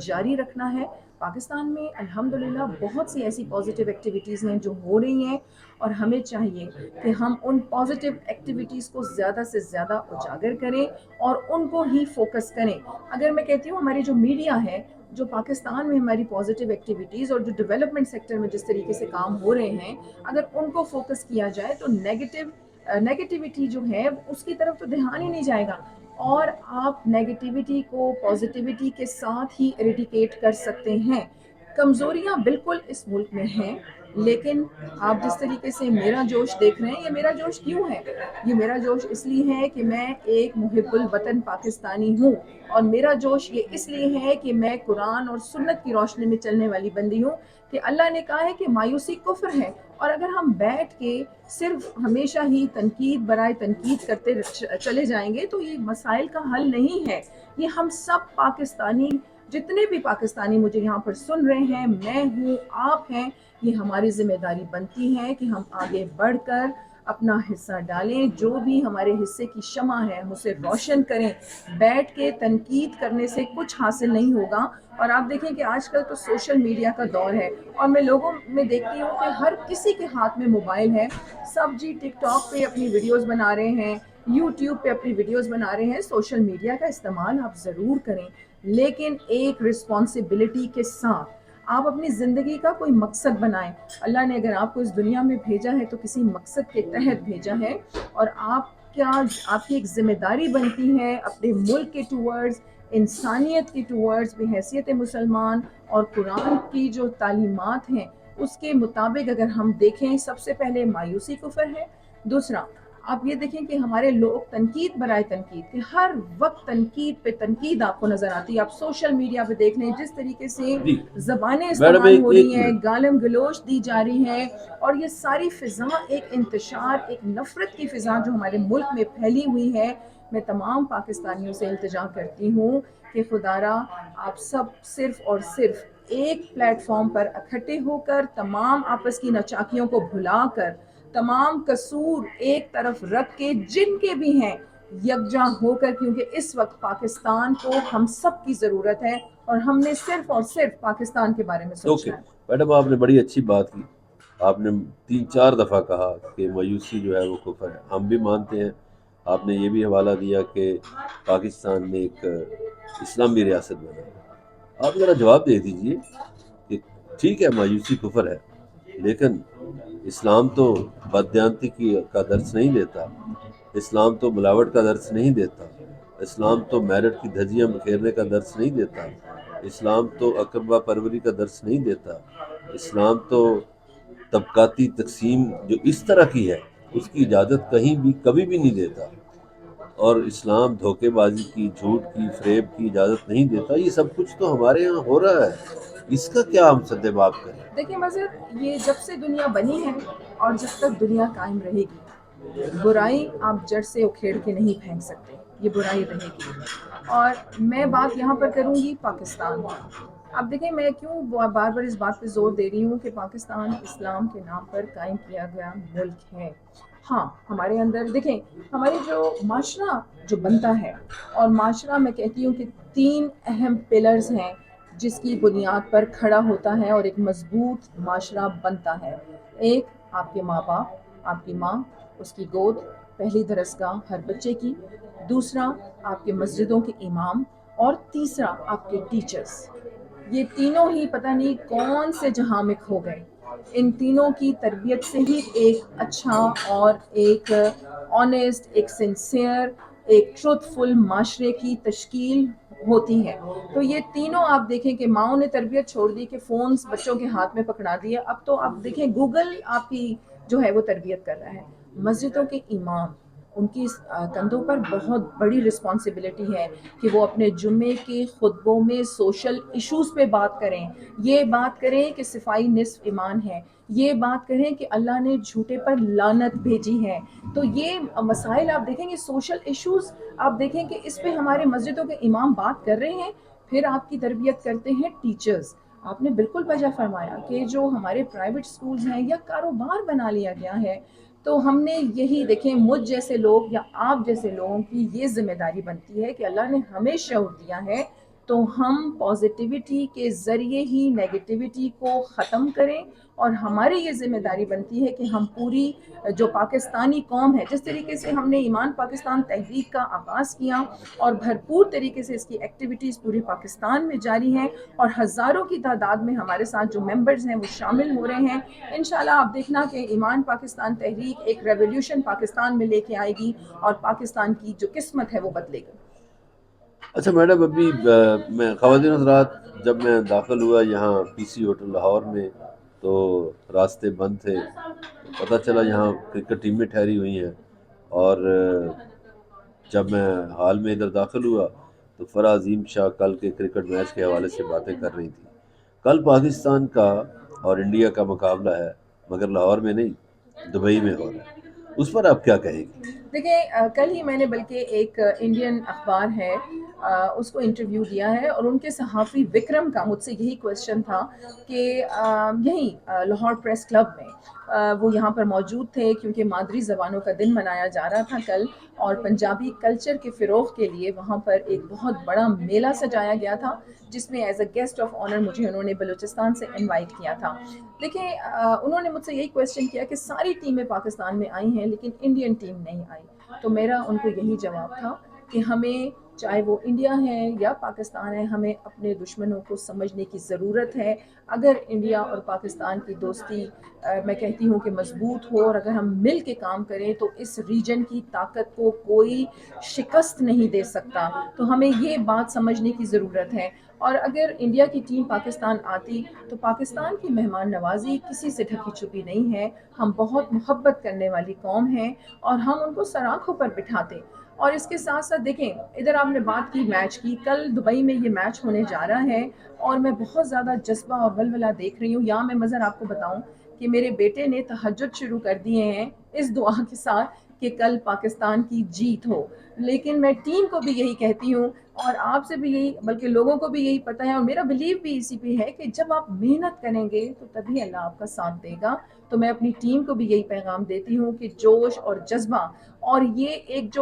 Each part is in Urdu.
جاری رکھنا ہے. پاکستان میں الحمدللہ بہت سی ایسی پازیٹیو ایکٹیویٹیز ہیں جو ہو رہی ہیں اور ہمیں چاہیے کہ ہم ان پازیٹیو ایکٹیویٹیز کو زیادہ سے زیادہ اجاگر کریں اور ان کو ہی فوکس کریں. اگر میں کہتی ہوں ہماری جو میڈیا ہے، جو پاکستان میں ہماری پازیٹیو ایکٹیویٹیز اور جو ڈیولپمنٹ سیکٹر میں جس طریقے سے کام ہو رہے ہیں، اگر ان کو فوکس کیا جائے تو نیگیٹیوٹی جو ہے اس کی طرف تو دھیان ہی نہیں جائے گا، اور آپ نیگیٹیوٹی کو پازیٹیوٹی کے ساتھ ہی ایریڈیکیٹ کر سکتے ہیں. کمزوریاں بالکل اس ملک میں ہیں، لیکن آپ جس طریقے سے میرا جوش دیکھ رہے ہیں، یہ میرا جوش کیوں ہے؟ یہ میرا جوش اس لیے ہے کہ میں ایک محب الوطن پاکستانی ہوں، اور میرا جوش یہ اس لیے ہے کہ میں قرآن اور سنت کی روشنی میں چلنے والی بندی ہوں کہ اللہ نے کہا ہے کہ مایوسی کفر ہے. اور اگر ہم بیٹھ کے صرف ہمیشہ ہی تنقید برائے تنقید کرتے چلے جائیں گے تو یہ مسائل کا حل نہیں ہے. یہ ہم سب پاکستانی، جتنے بھی پاکستانی مجھے یہاں پر سن رہے ہیں، میں ہوں، آپ ہیں، یہ ہماری ذمہ داری بنتی ہے کہ ہم آگے بڑھ کر اپنا حصہ ڈالیں، جو بھی ہمارے حصے کی شمع ہے ہم اسے روشن کریں. بیٹھ کے تنقید کرنے سے کچھ حاصل نہیں ہوگا. اور آپ دیکھیں کہ آج کل تو سوشل میڈیا کا دور ہے، اور میں لوگوں میں دیکھتی ہوں کہ ہر کسی کے ہاتھ میں موبائل ہے. سب جی ٹک ٹاک پہ اپنی ویڈیوز بنا رہے ہیں، یوٹیوب پہ اپنی ویڈیوز بنا رہے ہیں. سوشل میڈیا کا استعمال آپ ضرور کریں، لیکن ایک رسپانسبلٹی کے ساتھ. آپ اپنی زندگی کا کوئی مقصد بنائیں. اللہ نے اگر آپ کو اس دنیا میں بھیجا ہے تو کسی مقصد کے تحت بھیجا ہے، اور آپ کی ایک ذمہ داری بنتی ہے اپنے ملک کے ٹورڈز، انسانیت کے ٹورڈز بحیثیت مسلمان، اور قرآن کی جو تعلیمات ہیں اس کے مطابق اگر ہم دیکھیں. سب سے پہلے مایوسی کفر ہے. دوسرا، آپ یہ دیکھیں کہ ہمارے لوگ تنقید برائے تنقید، کہ ہر وقت تنقید پہ تنقید آپ کو نظر آتی ہے. آپ سوشل میڈیا پہ دیکھ لیں جس طریقے سے جی زبانیں میڈم، استعمال ہو ایک رہی ہیں، منٹ. گالم گلوچ دی جا رہی ہیں، اور یہ ساری فضا ایک انتشار، ایک نفرت کی فضا جو ہمارے ملک میں پھیلی ہوئی ہے. میں تمام پاکستانیوں سے التجا کرتی ہوں کہ خدارا آپ سب صرف اور صرف ایک پلیٹ فارم پر اکٹھے ہو کر، تمام آپس کی نچاکیوں کو بھلا کر، تمام قصور ایک طرف رکھ کے جن کے بھی ہیں یکجاں ہو کر، کیونکہ اس وقت پاکستان کو ہم سب کی ضرورت ہے، اور ہم نے صرف اور صرف پاکستان کے بارے میں اوکے سوچنا ہے. میڈم، آپ نے بڑی اچھی بات کی. آپ نے 3-4 دفعہ کہا کہ مایوسی جو ہے وہ کفر ہے. ہم بھی مانتے ہیں. آپ نے یہ بھی حوالہ دیا کہ پاکستان نے ایک اسلامی ریاست بنا. آپ ذرا جواب دے دیجئے کہ ٹھیک ہے مایوسی کفر ہے، لیکن اسلام تو بددیانتی کا درس نہیں دیتا. اسلام تو ملاوٹ کا درس نہیں دیتا. اسلام تو میرٹ کی دھجیاں بکھیرنے کا درس نہیں دیتا. اسلام تو اقربا پروری کا درس نہیں دیتا. اسلام تو طبقاتی تقسیم جو اس طرح کی ہے اس کی اجازت کہیں بھی کبھی بھی نہیں دیتا. اور اسلام دھوکے بازی کی، جھوٹ کی، فریب کی اجازت نہیں دیتا. یہ سب کچھ تو ہمارے ہاں ہو رہا ہے، اس کا کیا ہم سدباب کریں؟ دیکھیں مذہب یہ جب سے دنیا بنی ہے اور جب تک دنیا قائم رہے گی، برائی آپ جڑ سے اکھیڑ کے نہیں پھینک سکتے، یہ برائی رہے گی. اور میں بات یہاں پر کروں گی پاکستان کی. اب دیکھیں میں کیوں بار بار اس بات پہ زور دے رہی ہوں کہ پاکستان اسلام کے نام پر قائم کیا گیا ملک ہے. ہاں ہمارے اندر دیکھیں، ہماری جو معاشرہ جو بنتا ہے، اور معاشرہ میں کہتی ہوں کہ 3 اہم پلرز ہیں جس کی بنیاد پر کھڑا ہوتا ہے اور ایک مضبوط معاشرہ بنتا ہے. ایک آپ کے ماں باپ، آپ کی ماں، اس کی گود، پہلی درسگاہ ہر بچے کی. دوسرا آپ کے مسجدوں کے امام، اور تیسرا آپ کے ٹیچرز. یہ تینوں ہی پتہ نہیں کون سے جہاں میں کھو گئے. ان تینوں کی تربیت سے ہی ایک اچھا اور ایک آنیسٹ، ایک سنسیئر، ایک ٹروتھ فل معاشرے کی تشکیل ہوتی ہے. تو یہ تینوں آپ دیکھیں کہ ماؤں نے تربیت چھوڑ دی کہ فونز بچوں کے ہاتھ میں پکڑا دیے. اب تو آپ دیکھیں گوگل آپ کی جو ہے وہ تربیت کر رہا ہے. مسجدوں کے امام، ان کی کندھوں پر بہت بڑی رسپانسبلٹی ہے کہ وہ اپنے جمعے کے خطبوں میں سوشل ایشوز پہ بات کریں. یہ بات کریں کہ صفائی نصف ایمان ہے. یہ بات کریں کہ اللہ نے جھوٹے پر لعنت بھیجی ہے. تو یہ مسائل آپ دیکھیں گے، سوشل ایشوز آپ دیکھیں کہ اس پہ ہمارے مسجدوں کے امام بات کر رہے ہیں. پھر آپ کی تربیت کرتے ہیں ٹیچرز. آپ نے بالکل بجا فرمایا کہ جو ہمارے پرائیویٹ سکولز ہیں یا کاروبار بنا لیا گیا ہے، تو ہم نے یہی دیکھیں مجھ جیسے لوگ یا آپ جیسے لوگوں کی یہ ذمہ داری بنتی ہے کہ اللہ نے ہمیں شعور دیا ہے تو ہم پازیٹیوٹی کے ذریعے ہی نیگیٹیوٹی کو ختم کریں، اور ہماری یہ ذمہ داری بنتی ہے کہ ہم پوری جو پاکستانی قوم ہے، جس طریقے سے ہم نے ایمان پاکستان تحریک کا آغاز کیا اور بھرپور طریقے سے اس کی ایکٹیویٹیز پورے پاکستان میں جاری ہیں، اور ہزاروں کی تعداد میں ہمارے ساتھ جو ممبرز ہیں وہ شامل ہو رہے ہیں، انشاءاللہ آپ دیکھنا کہ ایمان پاکستان تحریک ایک ریولیوشن پاکستان میں لے کے آئے گی اور پاکستان کی جو قسمت ہے وہ بدلے گی۔ اچھا میڈم، ابھی میں خواتین حضرات جب میں داخل ہوا یہاں پی سی ہوٹل لاہور میں تو راستے بند تھے، پتہ چلا یہاں کرکٹ ٹیمیں ٹھہری ہوئی ہیں، اور جب میں ہال میں ادھر داخل ہوا تو فرح عظیم شاہ کل کے کرکٹ میچ کے حوالے سے باتیں کر رہی تھی۔ کل پاکستان کا اور انڈیا کا مقابلہ ہے، مگر لاہور میں نہیں، دبئی میں ہو رہا ہے، اس پر آپ کیا کہیں گے؟ دیکھیں، کل ہی میں نے بلکہ ایک انڈین اخبار ہے اس کو انٹرویو دیا ہے، اور ان کے صحافی وکرم کا مجھ سے یہی کویشچن تھا کہ یہیں لاہور پریس کلب میں وہ یہاں پر موجود تھے کیونکہ مادری زبانوں کا دن منایا جا رہا تھا کل، اور پنجابی کلچر کے فروغ کے لیے وہاں پر ایک بہت بڑا میلہ سجایا گیا تھا، جس میں as a guest of honour مجھے انہوں نے بلوچستان سے انوائٹ کیا تھا۔ دیکھیں، انہوں نے مجھ سے یہی کویشچن کیا کہ ساری ٹیمیں پاکستان میں آئی ہیں لیکن انڈین ٹیم نہیں آئی، تو میرا ان کو یہی جواب تھا کہ ہمیں، چاہے وہ انڈیا ہے یا پاکستان ہے، ہمیں اپنے دشمنوں کو سمجھنے کی ضرورت ہے۔ اگر انڈیا اور پاکستان کی دوستی میں کہتی ہوں کہ مضبوط ہو، اور اگر ہم مل کے کام کریں تو اس ریجن کی طاقت کو کوئی شکست نہیں دے سکتا، تو ہمیں یہ بات سمجھنے کی ضرورت ہے۔ اور اگر انڈیا کی ٹیم پاکستان آتی تو پاکستان کی مہمان نوازی کسی سے ڈھکی چھپی نہیں ہے، ہم بہت محبت کرنے والی قوم ہیں اور ہم ان کو سر آنکھوں پر بٹھاتے۔ اور اس کے ساتھ ساتھ دیکھیں، ادھر آپ نے بات کی میچ کی، کل دبئی میں یہ میچ ہونے جا رہا ہے اور میں بہت زیادہ جذبہ اور ولولہ دیکھ رہی ہوں۔ یہاں میں مظہر آپ کو بتاؤں کہ میرے بیٹے نے تہجد شروع کر دیے ہیں اس دعا کے ساتھ کہ کل پاکستان کی جیت ہو، لیکن میں ٹیم کو بھی یہی کہتی ہوں اور آپ سے بھی یہی، بلکہ لوگوں کو بھی یہی پتہ ہے اور میرا بلیو بھی اسی پہ ہے کہ جب آپ محنت کریں گے تو تبھی اللہ آپ کا ساتھ دے گا۔ تو میں اپنی ٹیم کو بھی یہی پیغام دیتی ہوں کہ جوش اور جذبہ اور یہ ایک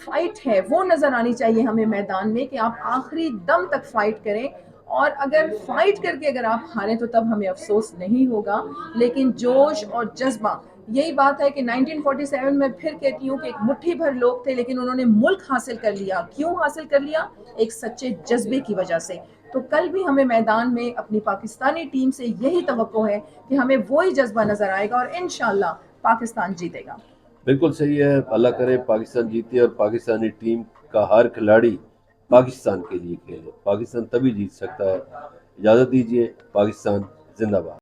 فائٹ ہے وہ نظر آنی چاہیے ہمیں میدان میں، کہ آپ آخری دم تک فائٹ کریں، اور اگر فائٹ کر کے اگر آپ ہاریں تو تب ہمیں افسوس نہیں ہوگا، لیکن جوش اور جذبہ، یہی بات ہے کہ 1947 میں پھر کہتی ہوں کہ ایک مٹھی بھر لوگ تھے لیکن انہوں نے ملک حاصل کر لیا۔ کیوں حاصل کر لیا؟ ایک سچے جذبے کی وجہ سے۔ تو کل بھی ہمیں میدان میں اپنی پاکستانی ٹیم سے یہی توقع ہے کہ ہمیں وہی جذبہ نظر آئے گا اور انشاءاللہ پاکستان جیتے گا۔ بالکل صحیح ہے، اللہ کرے پاکستان جیتے اور پاکستانی ٹیم کا ہر کھلاڑی پاکستان کے لیے کھیلے، پاکستان تبھی جیت سکتا ہے۔ اجازت دیجیے، پاکستان زندہ باد۔